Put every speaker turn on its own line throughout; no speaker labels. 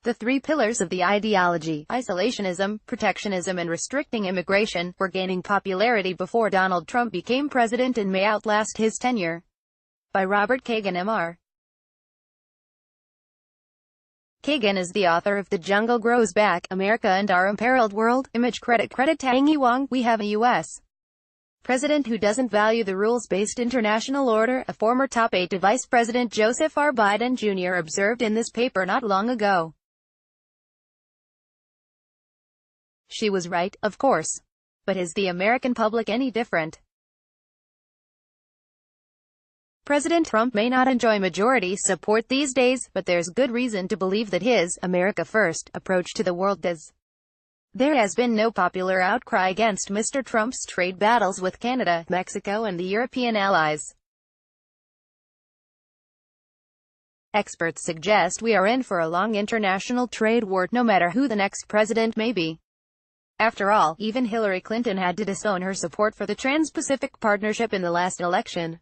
The three pillars of the ideology, isolationism, protectionism and restricting immigration, were gaining popularity before Donald Trump became president and may outlast his tenure. By Robert KaganMr. Kagan is the author of The Jungle Grows Back, America and Our Imperiled World, ImageCreditCreditAngie Wang. We have a U.S. president who doesn't value the rules-based international order, a former top aide to Vice President Joseph R. Biden Jr. observed in this paper not long ago. She was right, of course. But is the American public any different? President Trump may not enjoy majority support these days, but there's good reason to believe that his America First approach to the world does. There has been no popular outcry against Mr. Trump's trade battles with Canada, Mexico and the European allies. Experts suggest we are in for a long international trade war, no matter who the next president may be. After all, even Hillary Clinton had to disown her support for the Trans-Pacific Partnership in the last election.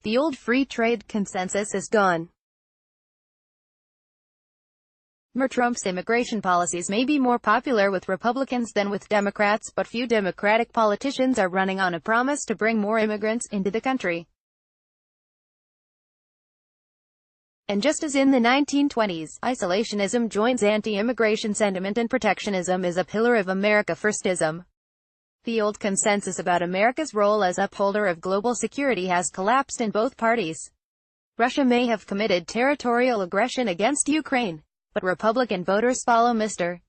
The old free trade consensus is gone. Mr. Trump's immigration policies may be more popular with Republicans than with Democrats, but few Democratic politicians are running on a promise to bring more immigrants into the country. And just as in the 1920s, isolationism joins anti-immigration sentiment and protectionism is a pillar of America Firstism. The old consensus about America's role as upholder of global security has collapsed in both parties. Russia may have committed territorial aggression against Ukraine, but Republican voters follow Mr.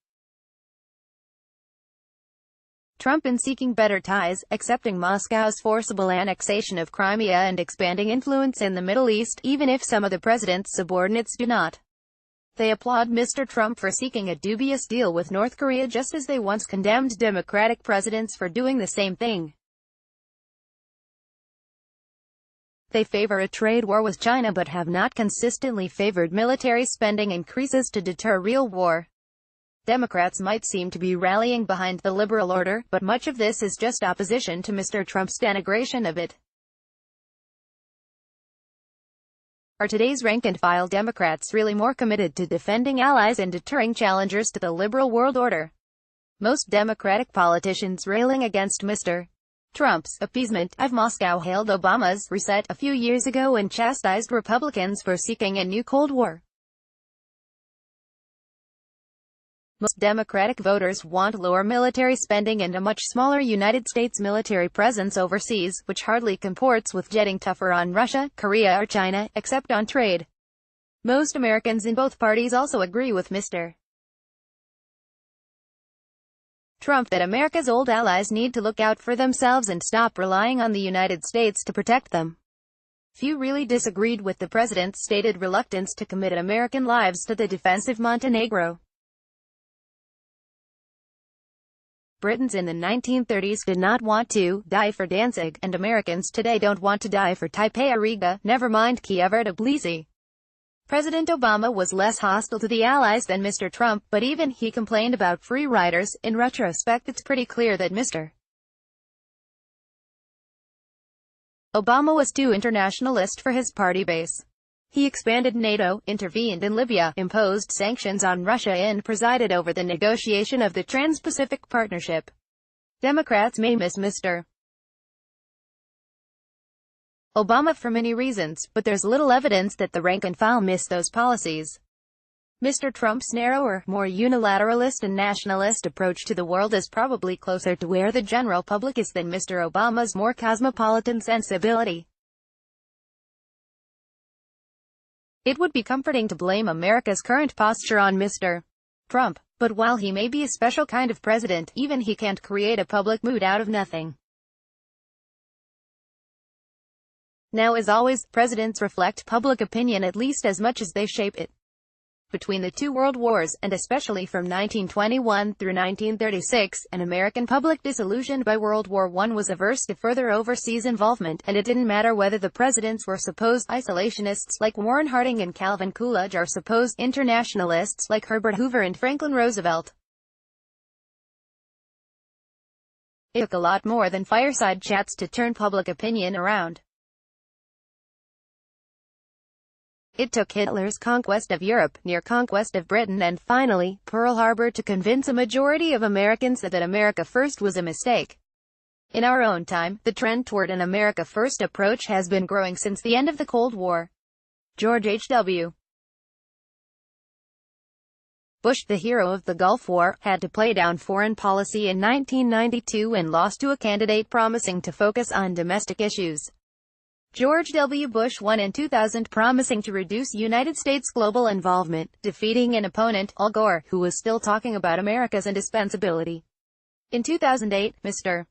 Trump in seeking better ties, accepting Moscow's forcible annexation of Crimea and expanding influence in the Middle East, even if some of the president's subordinates do not. They applaud Mr. Trump for seeking a dubious deal with North Korea just as they once condemned Democratic presidents for doing the same thing. They favor a trade war with China but have not consistently favored military spending increases to deter real war. Democrats might seem to be rallying behind the liberal order, but much of this is just opposition to Mr. Trump's denigration of it. Are today's rank-and-file Democrats really more committed to defending allies and deterring challengers to the liberal world order? Most Democratic politicians railing against Mr. Trump's appeasement of Moscow hailed Obama's reset a few years ago and chastised Republicans for seeking a new Cold War. Most Democratic voters want lower military spending and a much smaller United States military presence overseas, which hardly comports with getting tougher on Russia, Korea or China, except on trade. Most Americans in both parties also agree with Mr. Trump that America's old allies need to look out for themselves and stop relying on the United States to protect them. Few really disagreed with the president's stated reluctance to commit American lives to the defense of Montenegro. Britons in the 1930s did not want to die for Danzig, and Americans today don't want to die for Taipei or Riga, never mind Kiev or Tbilisi. President Obama was less hostile to the Allies than Mr. Trump, but even he complained about free riders. In retrospect, it's pretty clear that Mr. Obama was too internationalist for his party base. He expanded NATO, intervened in Libya, imposed sanctions on Russia and presided over the negotiation of the Trans-Pacific Partnership. Democrats may miss Mr. Obama for many reasons, but there's little evidence that the rank-and-file miss those policies. Mr. Trump's narrower, more unilateralist and nationalist approach to the world is probably closer to where the general public is than Mr. Obama's more cosmopolitan sensibility. It would be comforting to blame America's current posture on Mr. Trump, but while he may be a special kind of president, even he can't create a public mood out of nothing. Now, as always, presidents reflect public opinion at least as much as they shape it. Between the two world wars, and especially from 1921 through 1936, an American public disillusioned by World War I was averse to further overseas involvement, and it didn't matter whether the presidents were supposed isolationists like Warren Harding and Calvin Coolidge or supposed internationalists like Herbert Hoover and Franklin Roosevelt. It took a lot more than fireside chats to turn public opinion around. It took Hitler's conquest of Europe, near conquest of Britain, and finally, Pearl Harbor to convince a majority of Americans that America First was a mistake. In our own time, the trend toward an America First approach has been growing since the end of the Cold War. George H.W. Bush, the hero of the Gulf War, had to play down foreign policy in 1992 and lost to a candidate promising to focus on domestic issues. George W. Bush won in 2000, promising to reduce United States global involvement, defeating an opponent, Al Gore, who was still talking about America's indispensability. In 2008, Mr.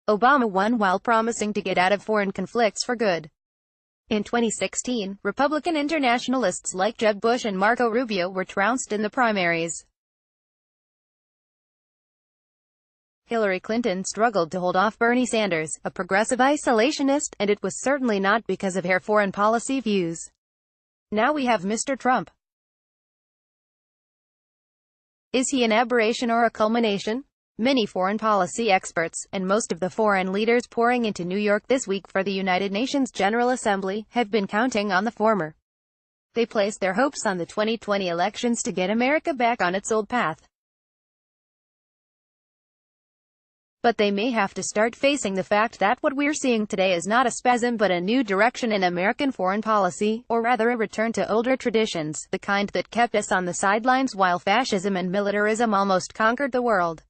Obama won while promising to get out of foreign conflicts for good. In 2016, Republican internationalists like Jeb Bush and Marco Rubio were trounced in the primaries. Hillary Clinton struggled to hold off Bernie Sanders, a progressive isolationist, and it was certainly not because of her foreign policy views. Now we have Mr. Trump. Is he an aberration or a culmination? Many foreign policy experts, and most of the foreign leaders pouring into New York this week for the United Nations General Assembly, have been counting on the former. They placed their hopes on the 2020 elections to get America back on its old path. But they may have to start facing the fact that what we're seeing today is not a spasm but a new direction in American foreign policy, or rather a return to older traditions, the kind that kept us on the sidelines while fascism and militarism almost conquered the world.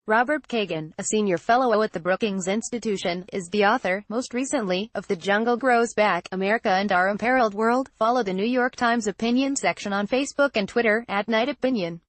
Robert Kagan, a senior fellow at the Brookings Institution, is the author, most recently, of The Jungle Grows Back, America and Our Imperiled World. Follow the New York Times opinion section on Facebook and Twitter, @NightOpinion.